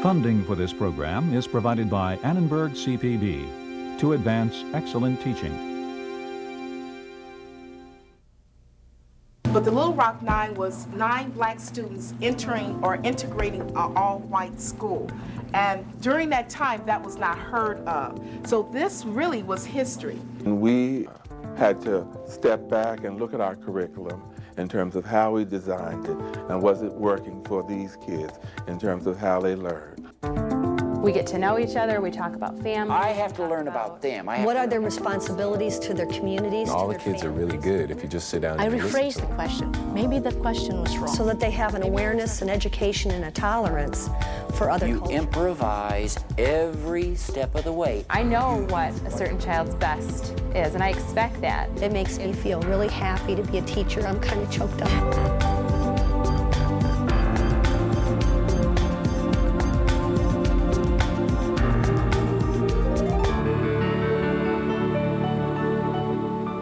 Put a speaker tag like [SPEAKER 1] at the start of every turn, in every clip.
[SPEAKER 1] Funding for this program is provided by Annenberg CPB to advance excellent teaching.
[SPEAKER 2] But the Little Rock Nine was 9 black students entering or integrating an all-white school. And during that time, that was not heard of. So this really was history.
[SPEAKER 3] We had to step back and look at our curriculum in terms of how we designed it and was it working for these kids in terms of how they learned.
[SPEAKER 4] We get to know each other, we talk about family.
[SPEAKER 5] I have to learn about them.
[SPEAKER 6] What are their responsibilities to their communities?
[SPEAKER 7] All the kids are really good if you just sit down and listen to them.
[SPEAKER 8] I rephrased the question. Maybe the question was wrong.
[SPEAKER 6] So that they have an awareness, an education, and a tolerance for other cultures.
[SPEAKER 5] You improvise every step of the way.
[SPEAKER 4] I know what a certain child's best is, and I expect that.
[SPEAKER 6] It makes me feel really happy to be a teacher. I'm kind of choked up.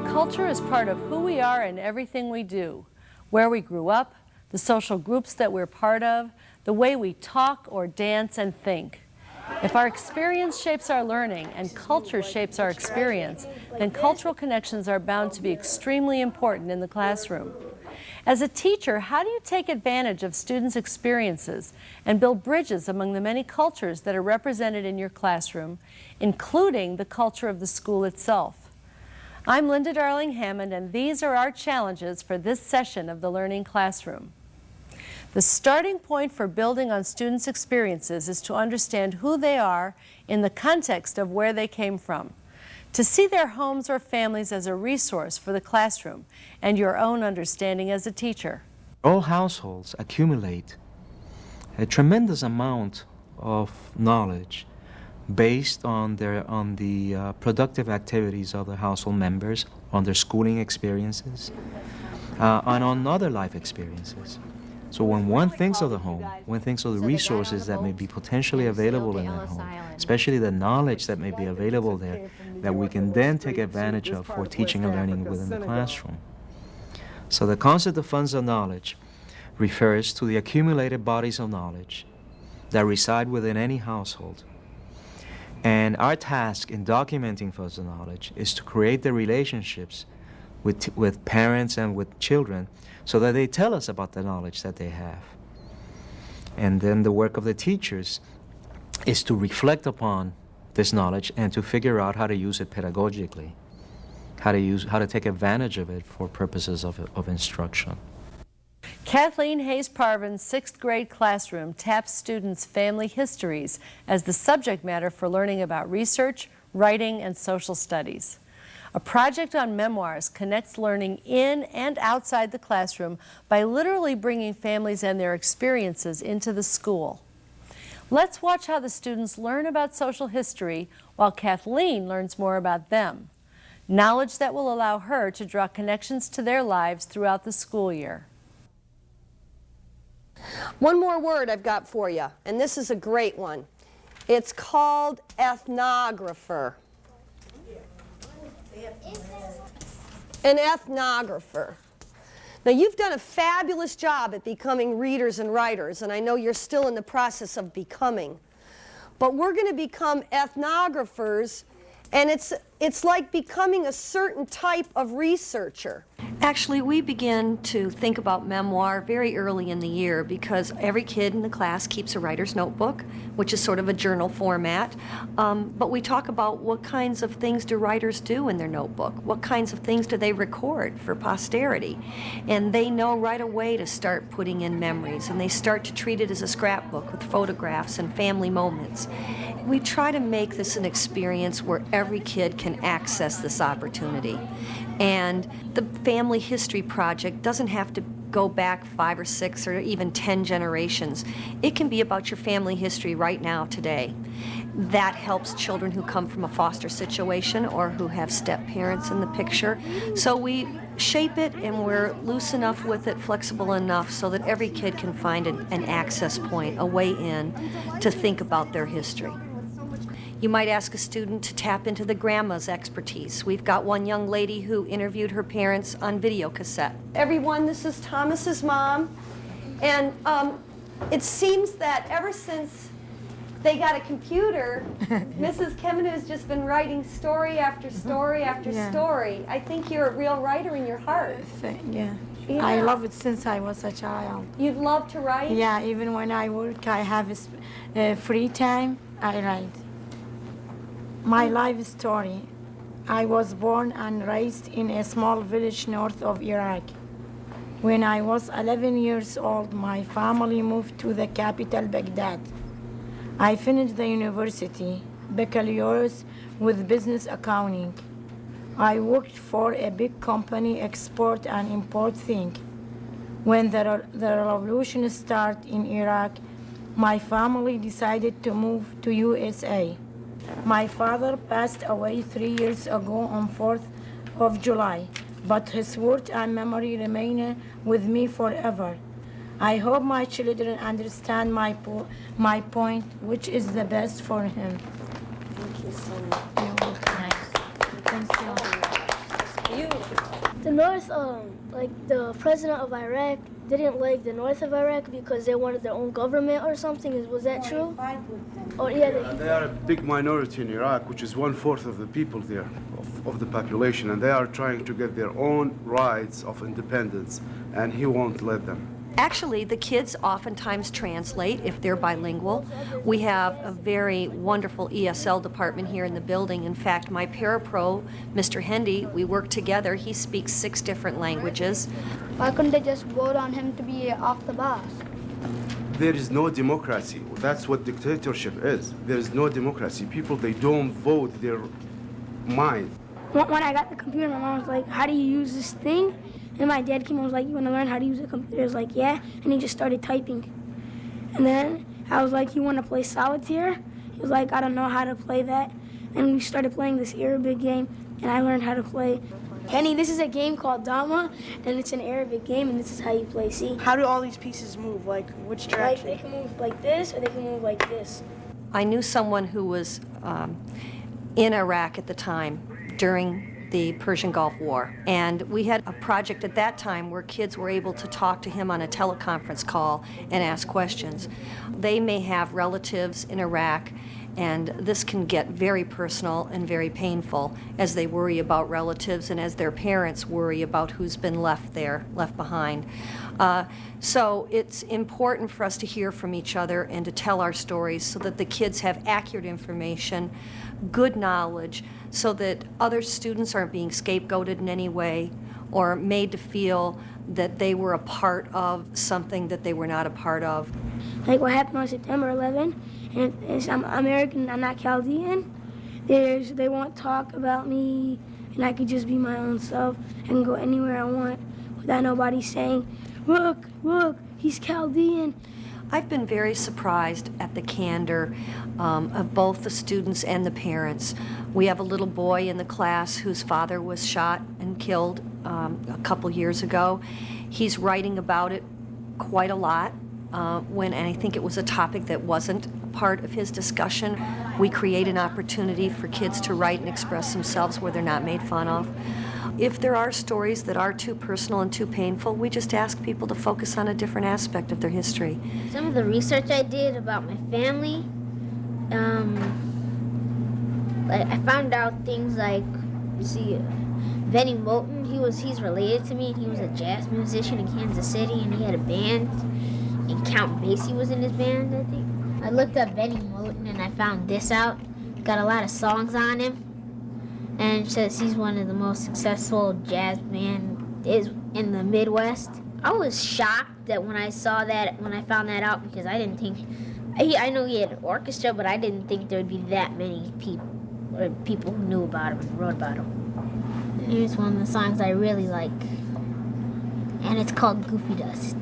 [SPEAKER 9] Culture is part of who we are and everything we do, where we grew up, the social groups that we're part of, the way we talk or dance and think. If our experience shapes our learning and culture shapes our experience, then cultural connections are bound to be extremely important in the classroom. As a teacher, how do you take advantage of students' experiences and build bridges among the many cultures that are represented in your classroom, including the culture of the school itself? I'm Linda Darling Hammond, and these are our challenges for this session of the Learning Classroom. The starting point for building on students' experiences is to understand who they are in the context of where they came from, to see their homes or families as a resource for the classroom and your own understanding as a teacher.
[SPEAKER 10] All households accumulate a tremendous amount of knowledge based on the productive activities of the household members, on their schooling experiences, and on other life experiences. So when one thinks of the home, one thinks of the resources that may be potentially available in that home, especially the knowledge that may be available there, that we can then take advantage of for teaching and learning within the classroom. So the concept of funds of knowledge refers to the accumulated bodies of knowledge that reside within any household. And our task in documenting funds of knowledge is to create the relationships with parents and with children so that they tell us about the knowledge that they have. And then the work of the teachers is to reflect upon this knowledge and to figure out how to use it pedagogically, how to take advantage of it for purposes of instruction.
[SPEAKER 9] Kathleen Hayes-Parvin's 6th grade classroom taps students' family histories as the subject matter for learning about research, writing, and social studies. A project on memoirs connects learning in and outside the classroom by literally bringing families and their experiences into the school. Let's watch how the students learn about social history while Kathleen learns more about them. Knowledge that will allow her to draw connections to their lives throughout the school year.
[SPEAKER 6] One more word I've got for you, and this is a great one. It's called ethnographer. An ethnographer. Now, you've done a fabulous job at becoming readers and writers, and I know you're still in the process of becoming. But we're going to become ethnographers, and it's like becoming a certain type of researcher.
[SPEAKER 11] Actually, we begin to think about memoir very early in the year because every kid in the class keeps a writer's notebook, which is sort of a journal format. But we talk about what kinds of things do writers do in their notebook? What kinds of things do they record for posterity? And they know right away to start putting in memories, and they start to treat it as a scrapbook with photographs and family moments. We try to make this an experience where every kid can access this opportunity. And the Family History Project doesn't have to go back 5 or 6 or even 10 generations. It can be about your family history right now, today. That helps children who come from a foster situation or who have step-parents in the picture. So we shape it, and we're loose enough with it, flexible enough, so that every kid can find an access point, a way in to think about their history. You might ask a student to tap into the grandma's expertise. We've got one young lady who interviewed her parents on video cassette.
[SPEAKER 6] Everyone, this is Thomas's mom. And it seems that ever since they got a computer, Mrs. Kevin has just been writing story after story after story. I think you're a real writer in your heart.
[SPEAKER 8] Yeah. I love it since I was a child.
[SPEAKER 6] You've loved to write?
[SPEAKER 8] Yeah, even when I work, I have free time, I write. My life story. I was born and raised in a small village north of Iraq. When I was 11 years old, my family moved to the capital, Baghdad. I finished the university, baccalaureate with business accounting. I worked for a big company, export and import thing. When the revolution started in Iraq, my family decided to move to USA. My father passed away 3 years ago on 4th of July, but his word and memory remain with me forever. I hope my children understand my point, which is the best for him.
[SPEAKER 6] Thank you so much.
[SPEAKER 8] Thank you.
[SPEAKER 12] The North, like the president of Iraq didn't like the north of Iraq because they wanted their own government or something. Was that true? Or
[SPEAKER 13] they are a big minority in Iraq, which is 1/4 of the people there, of the population, and they are trying to get their own rights of independence, and he won't let them.
[SPEAKER 11] Actually, the kids oftentimes translate if they're bilingual. We have a very wonderful ESL department here in the building. In fact, my parapro, Mr. Hendy, we work together. He speaks 6 different languages.
[SPEAKER 12] Why couldn't they just vote on him to be off the boss?
[SPEAKER 13] There is no democracy. That's what dictatorship is. There is no democracy. People, they don't vote their mind.
[SPEAKER 12] When I got the computer, my mom was like, how do you use this thing? And my dad came and was like, you want to learn how to use a computer? I was like, yeah. And he just started typing. And then I was like, you want to play solitaire? He was like, I don't know how to play that. And we started playing this Arabic game, and I learned how to play. Kenny, this is a game called Dama, and it's an Arabic game, and this is how you play. See?
[SPEAKER 14] How do all these pieces move? Like, which direction?
[SPEAKER 12] Like, they can move like this, or they can move like this.
[SPEAKER 11] I knew someone who was in Iraq at the time during the Persian Gulf War. And we had a project at that time where kids were able to talk to him on a teleconference call and ask questions. They may have relatives in Iraq, and this can get very personal and very painful as they worry about relatives and as their parents worry about who's been left there, left behind. So it's important for us to hear from each other and to tell our stories so that the kids have accurate information, good knowledge, so that other students aren't being scapegoated in any way or made to feel that they were a part of something that they were not a part of.
[SPEAKER 12] Like what happened on September 11, and I'm American, I'm not Chaldean. They won't talk about me, and I could just be my own self and go anywhere I want without nobody saying, look, he's Chaldean.
[SPEAKER 11] I've been very surprised at the candor of both the students and the parents. We have a little boy in the class whose father was shot and killed a couple years ago. He's writing about it quite a lot, and I think it was a topic that wasn't part of his discussion. We create an opportunity for kids to write and express themselves where they're not made fun of. If there are stories that are too personal and too painful, we just ask people to focus on a different aspect of their history.
[SPEAKER 15] Some of the research I did about my family, I found out things like, Benny Moulton, he's related to me, and he was a jazz musician in Kansas City, and he had a band, and Count Basie was in his band, I think. I looked up Benny Moulton, and I found this out. Got a lot of songs on him. And it says he's one of the most successful jazz band is in the Midwest. I was shocked that when I found that out, because I didn't think, I know he had an orchestra, but I didn't think there would be that many people who knew about him and wrote about him. Here's one of the songs I really like, and it's called Goofy Dust.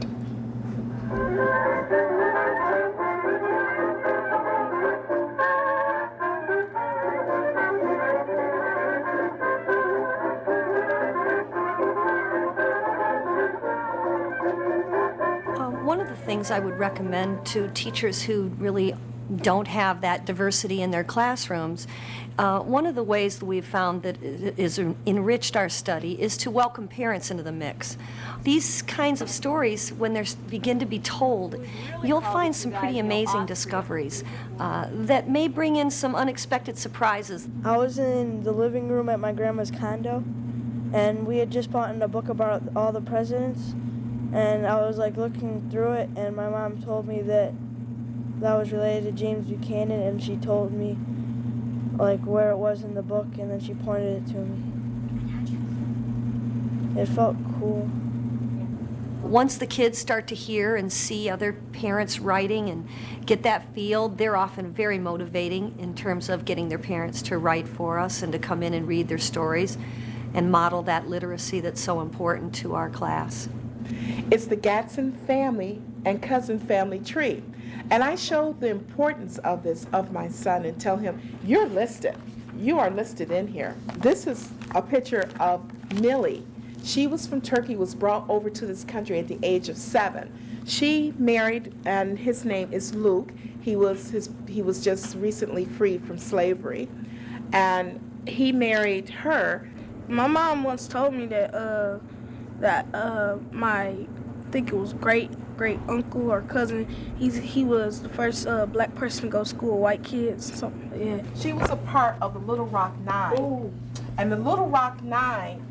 [SPEAKER 11] One of the things I would recommend to teachers who really don't have that diversity in their classrooms, one of the ways that we've found that is enriched our study is to welcome parents into the mix. These kinds of stories, when they begin to be told, you'll find some pretty amazing discoveries that may bring in some unexpected surprises.
[SPEAKER 14] I was in the living room at my grandma's condo, and we had just bought in a book about all the presidents, and I was like looking through it, and my mom told me that was related to James Buchanan, and she told me like where it was in the book, and then she pointed it to me. It felt cool.
[SPEAKER 11] Once the kids start to hear and see other parents writing and get that feel, they're often very motivating in terms of getting their parents to write for us and to come in and read their stories and model that literacy that's so important to our class.
[SPEAKER 2] It's the Gatson family and cousin family tree. And I show the importance of this of my son and tell him, you're listed. You are listed in here. This is a picture of Millie. She was from Turkey, was brought over to this country at the age of 7. She married, and his name is Luke. He was just recently freed from slavery. And he married her.
[SPEAKER 12] My mom once told me that my, I think it was great uncle or cousin, he was the first black person to go to school with white kids. So, yeah.
[SPEAKER 2] She was a part of the Little Rock Nine. Ooh. And the Little Rock Nine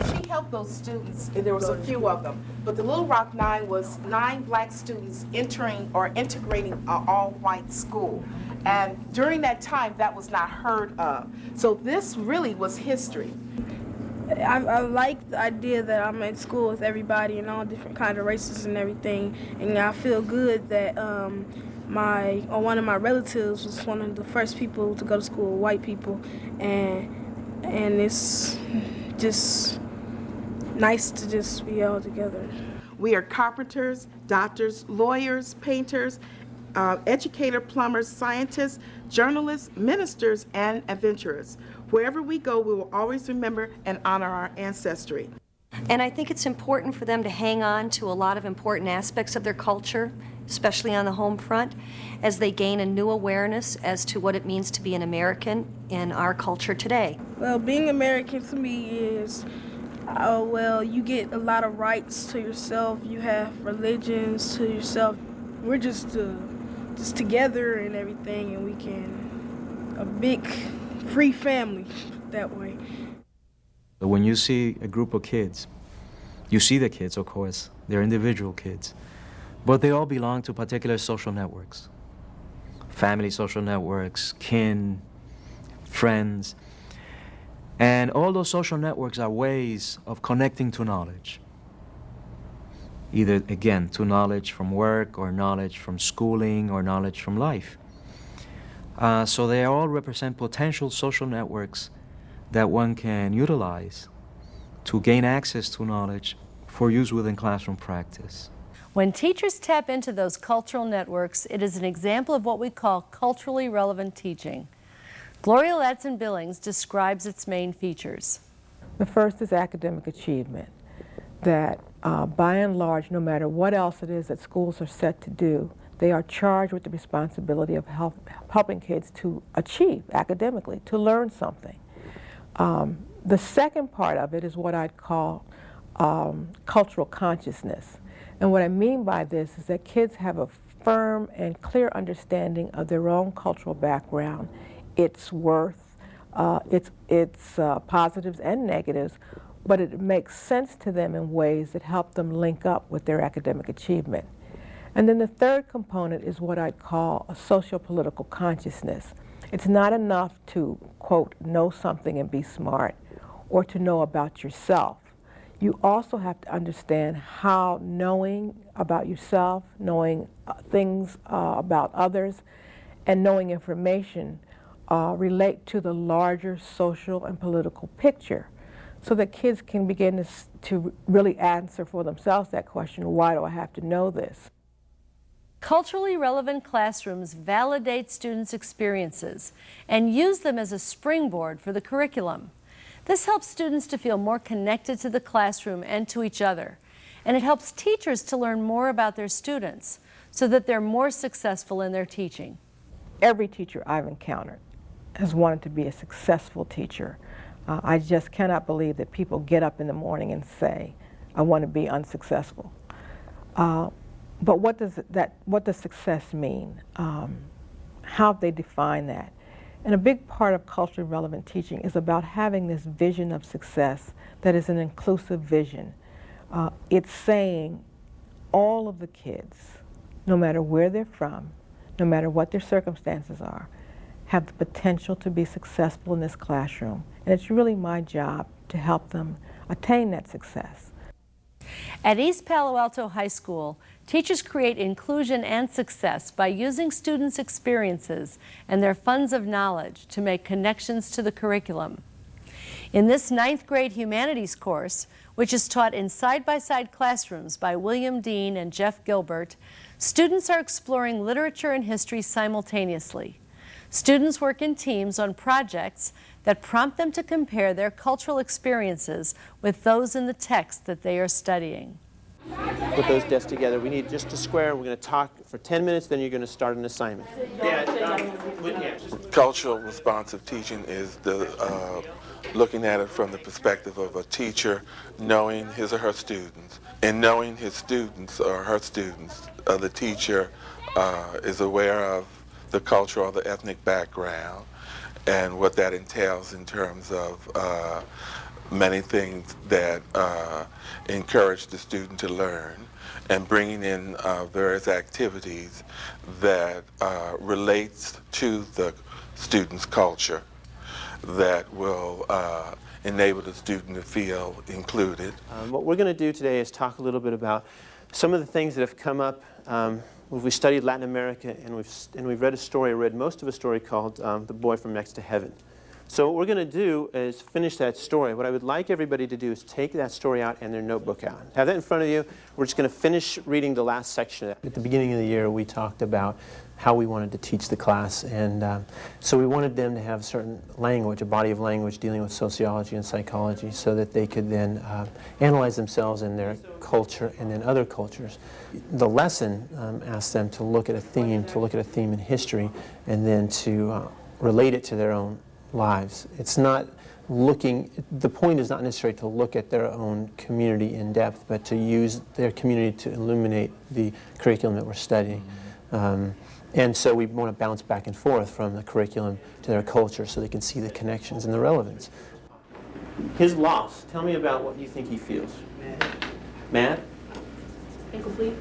[SPEAKER 2] she helped those students, and there was a few of them, but the Little Rock Nine was 9 black students entering or integrating an all-white school. And during that time, that was not heard of. So this really was history.
[SPEAKER 12] I like the idea that I'm at school with everybody and all different kind of races and everything, and I feel good that one of my relatives was one of the first people to go to school with white people, and it's just nice to just be all together.
[SPEAKER 2] We are carpenters, doctors, lawyers, painters, educator, plumbers, scientists, journalists, ministers, and adventurers. Wherever we go, we will always remember and honor our ancestry.
[SPEAKER 11] And I think it's important for them to hang on to a lot of important aspects of their culture, especially on the home front, as they gain a new awareness as to what it means to be an American in our culture today.
[SPEAKER 12] Well, being American to me is, you get a lot of rights to yourself. You have religions to yourself. We're just together and everything, and we can, a big free family that way.
[SPEAKER 10] When you see a group of kids, you see the kids, of course, they're individual kids, but they all belong to particular social networks. Family social networks, kin, friends, and all those social networks are ways of connecting to knowledge. Either, again, to knowledge from work, or knowledge from schooling, or knowledge from life. So they all represent potential social networks that one can utilize to gain access to knowledge for use within classroom practice.
[SPEAKER 9] When teachers tap into those cultural networks, it is an example of what we call culturally relevant teaching. Gloria Ladson-Billings describes its main features.
[SPEAKER 16] The first is academic achievement, that by and large, no matter what else it is that schools are set to do, they are charged with the responsibility of helping kids to achieve academically, to learn something. The second part of it is what I'd call cultural consciousness. And what I mean by this is that kids have a firm and clear understanding of their own cultural background, its worth, its positives and negatives, but it makes sense to them in ways that help them link up with their academic achievement. And then the third component is what I'd call a socio-political consciousness. It's not enough to, quote, know something and be smart, or to know about yourself. You also have to understand how knowing about yourself, knowing things about others, and knowing information relate to the larger social and political picture, so that kids can begin to really answer for themselves that question, why do I have to know this?
[SPEAKER 9] Culturally relevant classrooms validate students' experiences and use them as a springboard for the curriculum. This helps students to feel more connected to the classroom and to each other, and it helps teachers to learn more about their students so that they're more successful in their teaching.
[SPEAKER 16] every teacher I've encountered has wanted to be a successful teacher. I just cannot believe that people get up in the morning and say, I want to be unsuccessful. But what does success mean? How they define that? And a big part of culturally relevant teaching is about having this vision of success that is an inclusive vision. It's saying all of the kids, no matter where they're from, no matter what their circumstances are, have the potential to be successful in this classroom. And it's really my job to help them attain that success.
[SPEAKER 9] At East Palo Alto High School, teachers create inclusion and success by using students' experiences and their funds of knowledge to make connections to the curriculum. In this 9th grade humanities course, which is taught in side-by-side classrooms by William Dean and Jeff Gilbert, students are exploring literature and history simultaneously. Students work in teams on projects that prompt them to compare their cultural experiences with those in the text that they are studying.
[SPEAKER 17] Put those desks together. We need just a square. We're going to talk for 10 minutes, then you're going to start an assignment.
[SPEAKER 3] Cultural responsive teaching is looking at it from the perspective of a teacher knowing his or her students. And knowing his students or her students, the teacher is aware of the cultural or the ethnic background and what that entails in terms of many things that encourage the student to learn, and bringing in various activities that relates to the student's culture that will enable the student to feel included.
[SPEAKER 17] What we're going to do today is talk a little bit about some of the things that have come up. We studied Latin America, and we've read a story, read most of a story called The Boy from Next to Heaven. So what we're going to do is finish that story. What I would like everybody to do is take that story out and their notebook out. Have that in front of you. We're just going to finish reading the last section. At the beginning of the year, we talked about how we wanted to teach the class, and so we wanted them to have a certain language, a body of language dealing with sociology and psychology, so that they could then analyze themselves and their culture and then other cultures. The lesson asked them to look at a theme in history, and then to relate it to their own lives. It's not looking, the point is not necessarily to look at their own community in depth, but to use their community to illuminate the curriculum that we're studying. And so we want to bounce back and forth from the curriculum to their culture so they can see the connections and the relevance. His loss, tell me about what you think he feels. Mad?
[SPEAKER 18] Incomplete.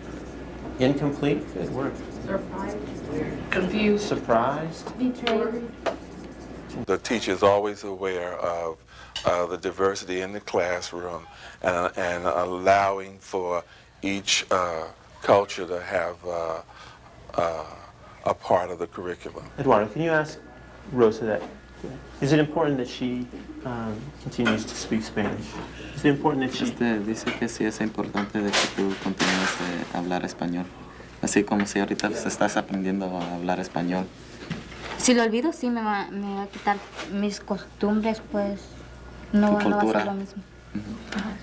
[SPEAKER 17] Incomplete? Good word.
[SPEAKER 18] Surprised. Confused.
[SPEAKER 17] Surprised.
[SPEAKER 18] Betrayed.
[SPEAKER 3] The teacher is always aware of the diversity in the classroom and allowing for each culture to have a part of the curriculum.
[SPEAKER 17] Eduardo, can you ask Rosa that? Is it important that she continues to speak Spanish? Is it important that she...
[SPEAKER 19] Dice que sí es importante de que tú continúes a hablar español. Así como si ahorita estás aprendiendo a hablar español.
[SPEAKER 20] Si lo olvido, sí me va a quitar mis costumbres, pues no va a ser lo mismo.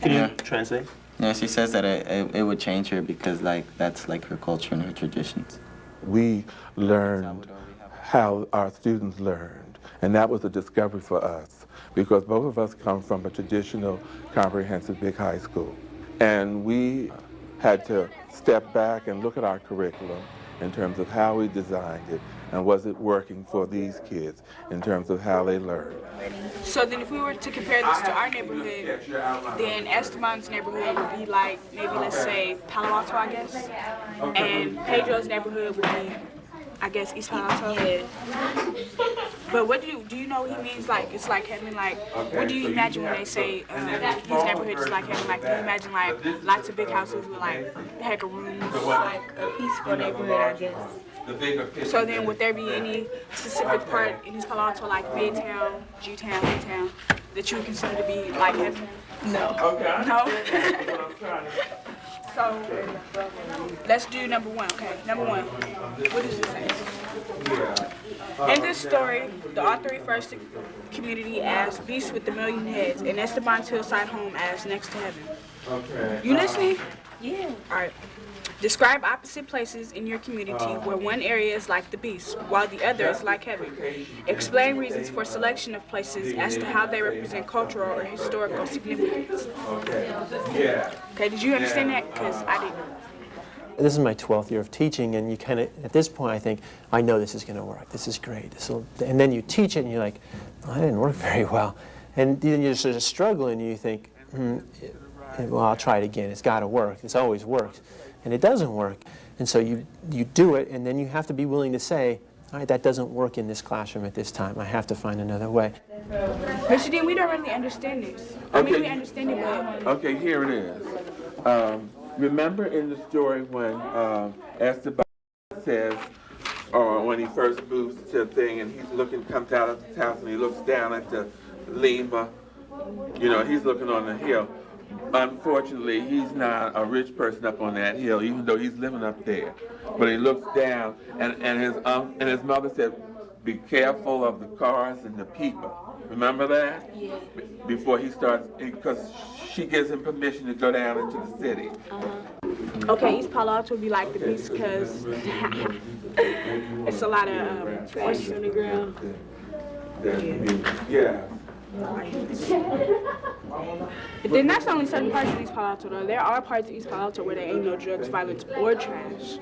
[SPEAKER 17] Can you translate?
[SPEAKER 19] Yeah, she says that it would change her because that's like her culture and her traditions.
[SPEAKER 3] We learned how our students learned, and that was a discovery for us because both of us come from a traditional comprehensive big high school. And we had to step back and look at our curriculum in terms of how we designed it and was it working for these kids in terms of how they learn.
[SPEAKER 18] So then if we were to compare this to our neighborhood, then Esteban's neighborhood would be like, maybe let's say Palo Alto, I guess, and Pedro's neighborhood would be, I guess, East Palo Alto. Yeah. But what do you know what he means? Like, it's like having like, what do you imagine when they say his neighborhood is like having like, do you imagine like lots of big houses with like heck of rooms? Like a peaceful neighborhood, I guess. So then would there be any specific part in East Palo Alto, like Midtown, G-Town, B-Town, that you would consider to be like heaven? No. Okay. No? So let's do number one, okay? Number one, what does it say? In this story, the author refers to community as beasts with a million heads, and Esteban's hillside home as next to heaven.
[SPEAKER 3] Okay.
[SPEAKER 18] You listening? Yeah. All right. Describe opposite places in your community where one area is like the beast, while the other is like heaven. Explain reasons for selection of places as to how they represent cultural or historical significance. Okay, did you understand that? Because I didn't.
[SPEAKER 17] This is my 12th year of teaching, and you kind of, at this point, I think, I know this is going to work. This is great. And then you teach it, and you're like, oh, that didn't work very well. And then you're sort of struggling, and you think, well, I'll try it again. It's got to work. This always works. And it doesn't work. And so you do it, and then you have to be willing to say, all right, that doesn't work in this classroom at this time. I have to find another way.
[SPEAKER 18] Mr. Dean, we don't really understand this. I mean, we understand it, but...
[SPEAKER 3] Okay, here it is. Remember in the story when Esteban says, or when he first moves to a thing and he's looking, comes out of his house and he looks down at the Lima, you know, he's looking on the hill. Unfortunately, he's not a rich person up on that hill, even though he's living up there. But he looks down, and his mother said, "Be careful of the cars and the people." Remember that? Yeah. Before he starts, because she gives him permission to go down into the city.
[SPEAKER 18] Okay, East Palo Alto would be like the beast because it's a lot of trash on the ground.
[SPEAKER 3] Yeah.
[SPEAKER 18] But then that's only certain parts of East Palo Alto, though. There are parts of East Palo Alto where there ain't no drugs, violence, or trash.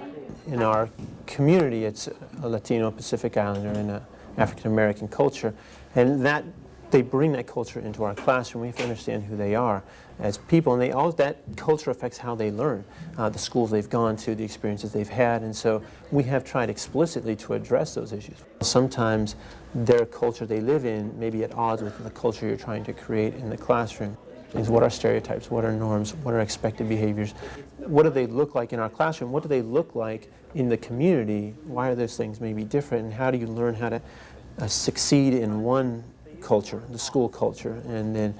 [SPEAKER 17] In our community, it's a Latino Pacific Islander and an African American culture, and that they bring that culture into our classroom. We have to understand who they are as people, and that culture affects how they learn, the schools they've gone to, the experiences they've had, and so we have tried explicitly to address those issues. Sometimes their culture they live in may be at odds with the culture you're trying to create in the classroom. What are stereotypes? What are norms? What are expected behaviors? What do they look like in our classroom? What do they look like in the community? Why are those things maybe different? And how do you learn how to succeed in one culture, the school culture, and then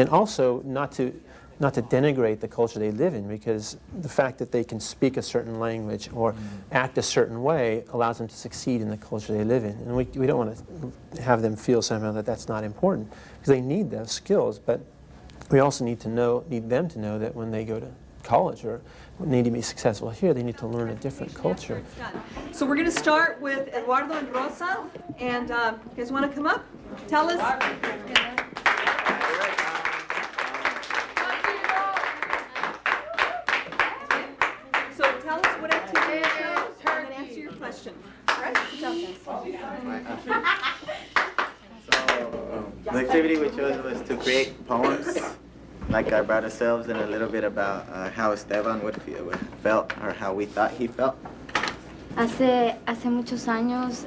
[SPEAKER 17] also not to denigrate the culture they live in, because the fact that they can speak a certain language or act a certain way allows them to succeed in the culture they live in. And we don't want to have them feel somehow that that's not important, because they need those skills, but we also need them to know that when they go to college or need to be successful here, they need to learn a different culture.
[SPEAKER 6] So we're going to start with Eduardo and Rosa, and you guys want to come up? Tell us. So tell us what activity you chose. I'm going to answer your question. Right?
[SPEAKER 21] The activity we chose was to create poems, like about ourselves, and a little bit about how Esteban would felt, or how we thought he felt.
[SPEAKER 20] Hace muchos años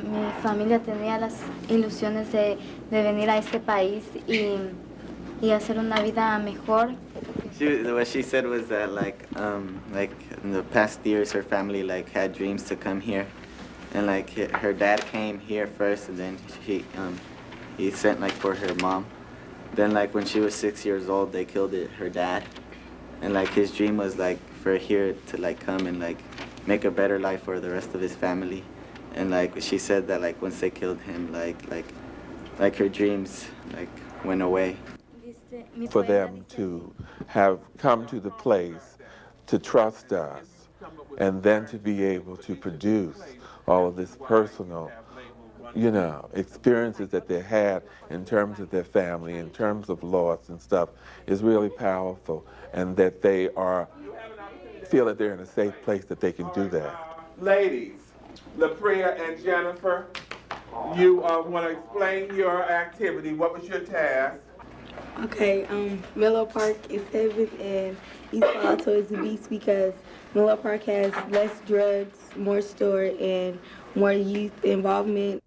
[SPEAKER 20] mi familia tenía las ilusiones de venir a este país y hacer una vida mejor.
[SPEAKER 21] What she said was that like in the past years her family had dreams to come here, and her dad came here first, and then he sent for her mom. Then when she was 6 years old, they killed her dad, and his dream was for here to come and make a better life for the rest of his family. And she said that once they killed him, her dreams went away.
[SPEAKER 3] For them to have come to the place to trust us, and then to be able to produce all of this personal, experiences that they had in terms of their family, in terms of loss and stuff, is really powerful, and that they feel that they're in a safe place that they can do that. Ladies, LaPria and Jennifer, you want to explain your activity. What was your task?
[SPEAKER 22] Okay, Miller Park is heaven and East Palo Alto is the beast, because Miller Park has less drugs, more store, and more youth involvement.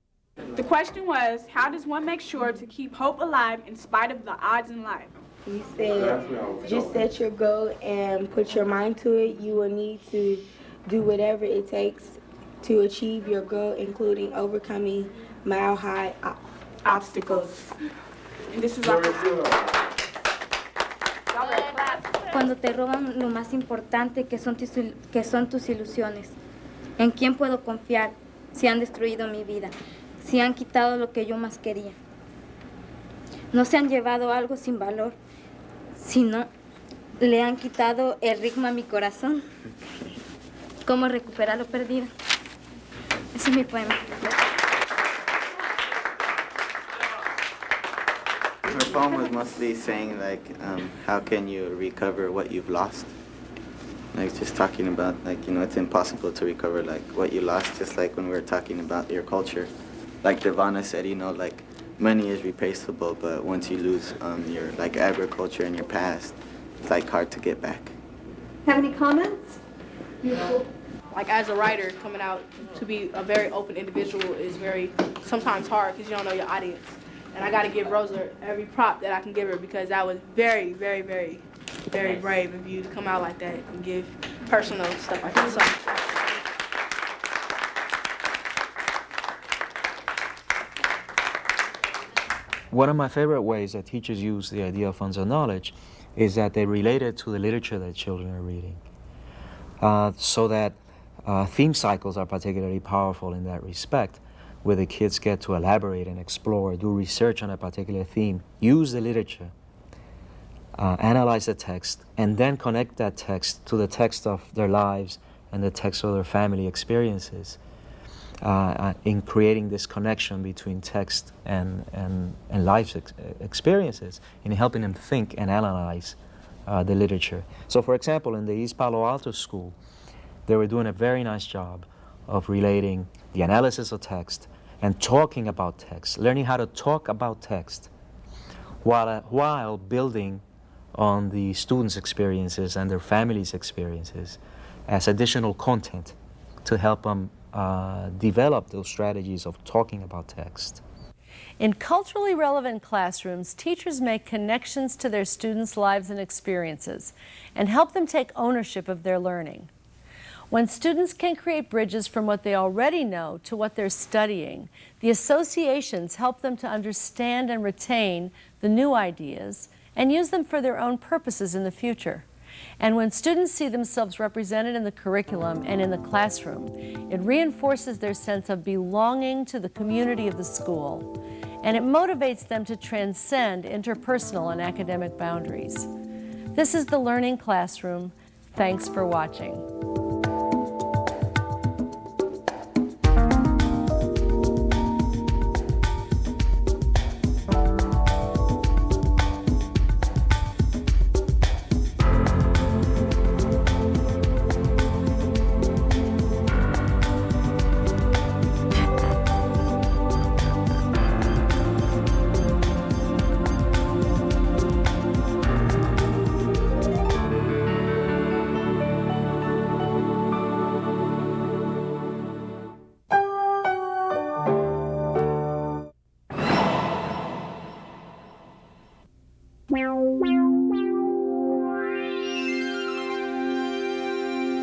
[SPEAKER 18] The question was, how does one make sure to keep hope alive in spite of the odds in life?
[SPEAKER 22] You said just set your goal and put your mind to it. You will need to do whatever it takes to achieve your goal, including overcoming mile-high obstacles.
[SPEAKER 18] And this is
[SPEAKER 20] Cuando te roban lo más importante, que son tus ilusiones. ¿En quién puedo confiar si han destruido mi vida? Si han quitado lo que yo más quería. No se han llevado algo sin valor, sino Le han quitado el ritmo a mi corazón. ¿Cómo recuperar lo perdido? Ese es mi poema.
[SPEAKER 21] Her poem was mostly saying like, how can you recover what you've lost? Like just talking about like, you know, it's impossible to recover like what you lost, just like when we were talking about your culture. Like Devana said, you know, like money is replaceable, but once you lose your like agriculture and your past, it's like hard to get back.
[SPEAKER 11] Have any comments?
[SPEAKER 2] Like as a writer, coming out to be a very open individual is very sometimes hard because you don't know your audience. And I got to give Rosa every prop that I can give her because that was very, very, very, very brave of you to come out like that and give personal stuff like that. So,
[SPEAKER 10] one of my favorite ways that teachers use the idea of funds of knowledge is that they relate it to the literature that children are reading. So that theme cycles are particularly powerful in that respect, where the kids get to elaborate and explore, do research on a particular theme, use the literature, analyze the text, and then connect that text to the text of their lives and the text of their family experiences, in creating this connection between text and life experiences, in helping them think and analyze the literature. So for example, in the East Palo Alto school, they were doing a very nice job of relating the analysis of text and talking about text, learning how to talk about text while building on the students' experiences and their families' experiences as additional content to help them develop those strategies of talking about text.
[SPEAKER 9] In culturally relevant classrooms, teachers make connections to their students' lives and experiences and help them take ownership of their learning. When students can create bridges from what they already know to what they're studying, the associations help them to understand and retain the new ideas and use them for their own purposes in the future. And when students see themselves represented in the curriculum and in the classroom, it reinforces their sense of belonging to the community of the school, and it motivates them to transcend interpersonal and academic boundaries. This is the Learning Classroom. Thanks for watching.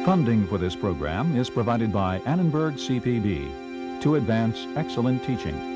[SPEAKER 1] Funding for this program is provided by Annenberg CPB to advance excellent teaching.